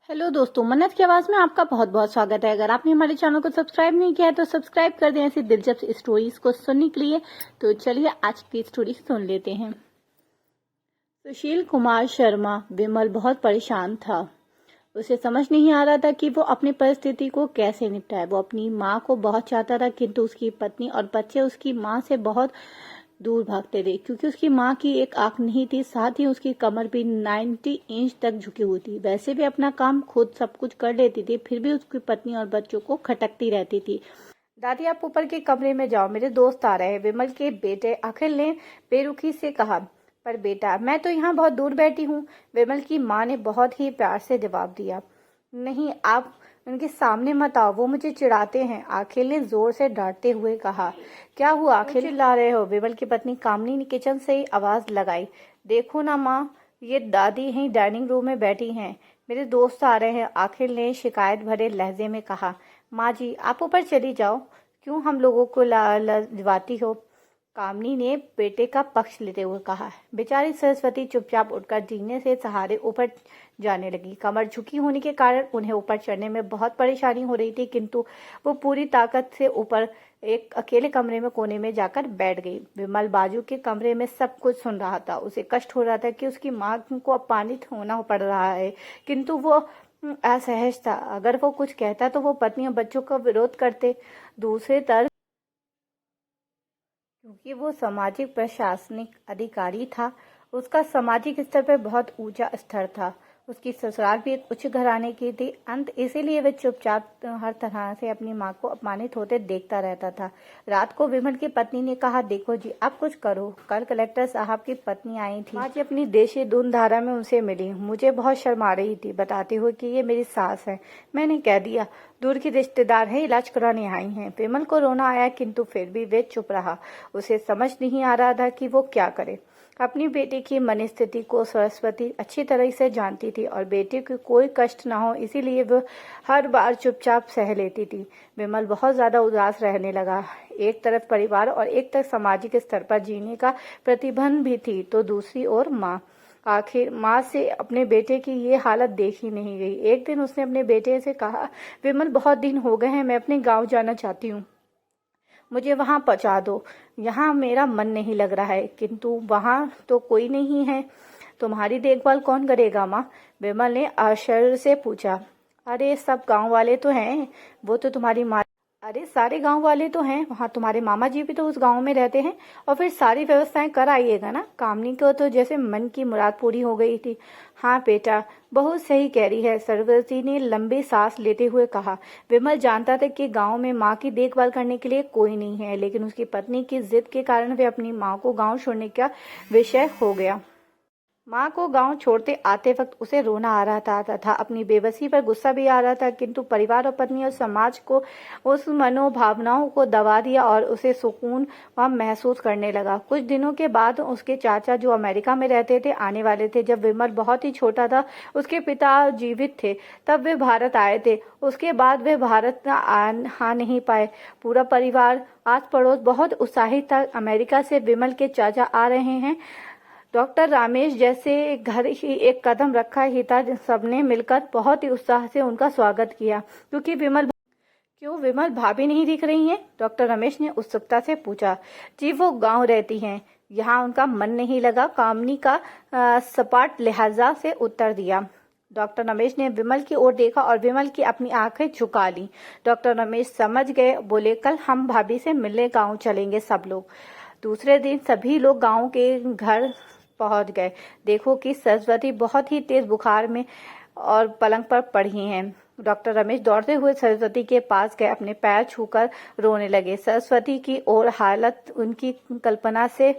Hello दोस्तों, मन्नत की आवाज में आपका बहुत बहुत स्वागत है। अगर आपने हमारे चैनल को सब्सक्राइब नहीं किया है तो सब्सक्राइब कर दें ऐसी दिलचस्प स्टोरीज को सुनने के लिए। तो चलिए आज की स्टोरी सुन लेते हैं। सुशील कुमार शर्मा विमल बहुत परेशान था। उसे समझ नहीं आ रहा था कि वो अपनी परिस्थिति को कैसे निपटाए। वो अपनी माँ को बहुत चाहता था, किंतु उसकी पत्नी और बच्चे उसकी माँ से बहुत दूर भागते थे, क्योंकि उसकी माँ की एक आंख नहीं थी, साथ ही उसकी कमर भी 90 इंच तक झुकी हुई थी। वैसे भी अपना काम खुद सब कुछ कर लेती थी, फिर भी उसकी पत्नी और बच्चों को खटकती रहती थी। दादी, आप ऊपर के कमरे में जाओ, मेरे दोस्त आ रहे हैं, विमल के बेटे अखिल ने बेरुखी से कहा। पर बेटा, मैं तो यहाँ बहुत दूर बैठी हूँ, विमल की माँ ने बहुत ही प्यार से जवाब दिया। नहीं, आप उनके सामने मत आओ, वो मुझे चिढ़ाते हैं, अखिल ने जोर से डांटते हुए कहा। क्या हुआ अखिल, चिल्ला रहे हो? विमल की पत्नी कामनी ने किचन से ही आवाज लगाई। देखो ना माँ, ये दादी ही डाइनिंग रूम में बैठी हैं, मेरे दोस्त आ रहे हैं, अखिल ने शिकायत भरे लहजे में कहा। माँ जी, आप ऊपर चली जाओ, क्यों हम लोगों को लजवाती हो? कामनी ने बेटे का पक्ष लेते हुए कहा। बेचारी सरस्वती चुपचाप उठकर जीने से सहारे ऊपर जाने लगी। कमर झुकी होने के कारण उन्हें ऊपर चढ़ने में बहुत परेशानी हो रही थी, किंतु वो पूरी ताकत से ऊपर एक अकेले कमरे में कोने में जाकर बैठ गई। विमल बाजू के कमरे में सब कुछ सुन रहा था। उसे कष्ट हो रहा था कि उसकी माँ को अपमानित होना पड़ रहा है, किंतु वो असहज था। अगर वो कुछ कहता तो वो पत्नी और बच्चों का विरोध करते। दूसरे तरफ, क्योंकि वो सामाजिक प्रशासनिक अधिकारी था, उसका सामाजिक स्तर पर बहुत ऊंचा स्तर था। उसकी ससुराल भी एक उच्च घराने की थी। अंत इसीलिए वह चुपचाप हर तरह से अपनी माँ को अपमानित होते देखता रहता था। रात को विमल की पत्नी ने कहा, देखो जी, आप कुछ करो। कल कलेक्टर साहब की पत्नी आई थी, आज अपनी देशी धुन धारा में उनसे मिली। मुझे बहुत शर्मा रही थी, बताते हुए कि ये मेरी सास है। मैंने कह दिया, दूर की रिश्तेदार है, इलाज कराने आई हैं। विमल को रोना आया, किंतु फिर भी वे चुप रहा। उसे समझ नहीं आ रहा था कि वो क्या करे। अपनी बेटी की मनस्थिति को सरस्वती अच्छी तरह से जानती थी और बेटी को कोई कष्ट न हो, इसीलिए वह हर बार चुपचाप सह लेती थी। विमल बहुत ज्यादा उदास रहने लगा। एक तरफ परिवार और एक तरफ सामाजिक स्तर पर जीने का प्रतिबंध भी थी, तो दूसरी ओर माँ। आखिर माँ से अपने बेटे की ये हालत देखी नहीं गई। एक दिन उसने अपने बेटे से कहा, विमल, बहुत दिन हो गए हैं, मैं अपने गांव जाना चाहती हूँ, मुझे वहां पहुंचा दो। यहाँ मेरा मन नहीं लग रहा है, किंतु वहां तो कोई नहीं है। तुम्हारी देखभाल कौन करेगा माँ? विमल ने आश्चर्य से पूछा। अरे, सब गांव वाले तो हैं, वो तो तुम्हारी माँ। अरे, सारे गांव वाले तो हैं, वहाँ तुम्हारे मामा जी भी तो उस गांव में रहते हैं, और फिर सारी व्यवस्थाएं कर आइएगा ना। कामनी को तो जैसे मन की मुराद पूरी हो गई थी। हाँ बेटा, बहुत सही कह रही है, सरस्वती ने लंबी सांस लेते हुए कहा। विमल जानता था कि गांव में माँ की देखभाल करने के लिए कोई नहीं है, लेकिन उसकी पत्नी की जिद के कारण वे अपनी माँ को गाँव छोड़ने का विषय हो गया। माँ को गांव छोड़ते आते वक्त उसे रोना आ रहा था तथा अपनी बेबसी पर गुस्सा भी आ रहा था, किंतु परिवार और पत्नी और समाज को उस मनोभावनाओं को दबा दिया और उसे सुकून वह महसूस करने लगा। कुछ दिनों के बाद उसके चाचा, जो अमेरिका में रहते थे, आने वाले थे। जब विमल बहुत ही छोटा था, उसके पिता जीवित थे, तब वे भारत आए थे। उसके बाद वे भारत आ नहीं पाए। पूरा परिवार, आस पड़ोस बहुत उत्साहित था। अमेरिका से विमल के चाचा आ रहे हैं। डॉक्टर रामेश जैसे घर ही एक कदम रखा ही था, सबने मिलकर बहुत ही उत्साह से उनका स्वागत किया। क्यों विमल भाभी नहीं दिख रही हैं? डॉक्टर रमेश ने उत्सुकता से पूछा। जी, वो गांव रहती हैं, यहाँ उनका मन नहीं लगा, कामनी का सपाट लहजा से उत्तर दिया। डॉक्टर रमेश ने विमल की ओर देखा और विमल की अपनी आंखें झुका ली। डॉक्टर रमेश समझ गए, बोले, कल हम भाभी से मिलने गांव चलेंगे सब लोग। दूसरे दिन सभी लोग गांव के घर पहुंच गए। देखो कि सरस्वती बहुत ही तेज बुखार में और पलंग पर पड़ी हैं। डॉक्टर रमेश दौड़ते हुए सरस्वती के पास गए, अपने पैर छूकर रोने लगे। सरस्वती की और हालत उनकी कल्पना से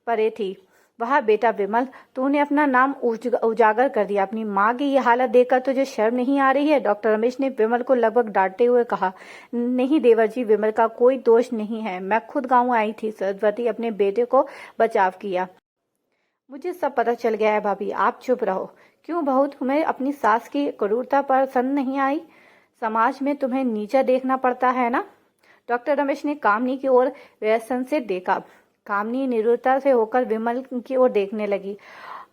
परे थी। वाह बेटा विमल, तूने अपना नाम उजागर कर दिया। अपनी माँ की ये हालत देखकर तुझे शर्म नहीं आ रही है? डॉक्टर रमेश ने विमल को लगभग डांटते हुए कहा। नहीं देवर जी, विमल का कोई दोष नहीं है, मैं खुद गाँव आई थी। सरस्वती अपने बेटे को बचाव किया। मुझे सब पता चल गया है भाभी, आप चुप रहो। क्यों बहू, तुम्हें अपनी सास की क्रूरता पसंद नहीं आई? समाज में तुम्हें नीचा देखना पड़ता है ना? डॉक्टर रमेश ने कामनी की ओर व्यसन से देखा। कामनी निरुता से होकर विमल की ओर देखने लगी।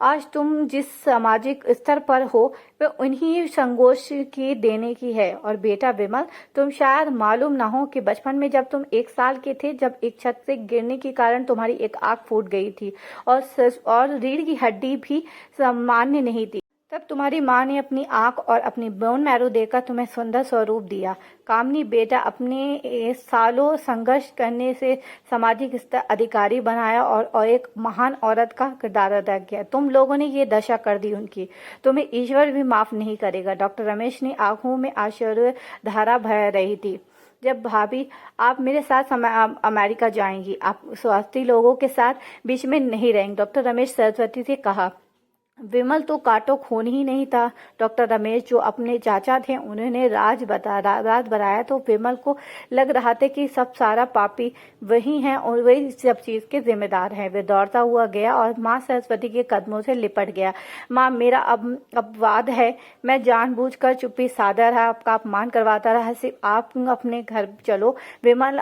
आज तुम जिस सामाजिक स्तर पर हो वह उन्हीं संघर्ष की देने की है। और बेटा विमल, तुम शायद मालूम ना हो कि बचपन में जब तुम 1 साल के थे, जब एक छत से गिरने के कारण तुम्हारी एक आंख फूट गई थी और रीढ़ की हड्डी भी सामान्य नहीं थी, तब तुम्हारी माँ ने अपनी आंख और अपनी बोन मैरो देकर तुम्हें सुंदर स्वरूप दिया। कामनी बेटा, अपने सालों संघर्ष करने से सामाजिक स्तर अधिकारी बनाया और एक महान औरत का किरदार अदा किया। तुम लोगों ने ये दशा कर दी उनकी, तुम्हें ईश्वर भी माफ नहीं करेगा। डॉक्टर रमेश ने आंखों में आश्चर्य धारा बह रही थी। जब भाभी, आप मेरे साथ अमेरिका जाएंगी, आप स्वास्थ्य लोगों के साथ बीच में नहीं रहेंगे, डॉक्टर रमेश सरस्वती से कहा। विमल तो काटो खून ही नहीं था। डॉक्टर रमेश जो अपने चाचा थे, उन्होंने राज बताया तो विमल को लग रहा था कि सब सारा पापी वही हैं और वही सब चीज के जिम्मेदार हैं। वे दौड़ता हुआ गया और माँ सरस्वती के कदमों से लिपट गया। माँ, मेरा अपवाद है, मैं जानबूझकर चुप्पी साधा रहा, आपका अपमान करवाता रहा, सिर्फ आप अपने घर चलो। विमल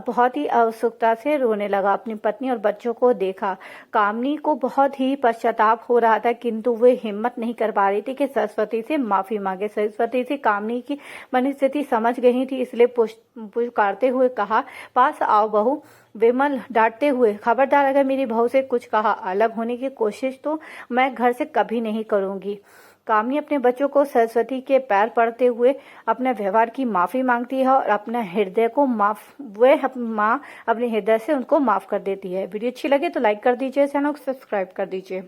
बहुत ही उत्सुकता से रोने लगा। अपनी पत्नी और बच्चों को देखा। कामनी को बहुत ही पश्चाताप हो रहा था, किंतु वे हिम्मत नहीं कर पा रही थी कि सरस्वती से माफी मांगे। सरस्वती से कामनी की मनस्थिति समझ गई थी, इसलिए पुकारते हुए कहा, पास आओ बहू। विमल डांटते हुए, खबरदार, अगर मेरी बहू से कुछ कहा अलग होने की कोशिश तो मैं घर से कभी नहीं करूंगी। कामनी अपने बच्चों को सरस्वती के पैर पड़ते हुए अपने व्यवहार की माफी मांगती है और अपने हृदय को माँ अपने हृदय से उनको माफ कर देती है। वीडियो अच्छी लगे तो लाइक कर दीजिए, चैनल को सब्सक्राइब कर दीजिए।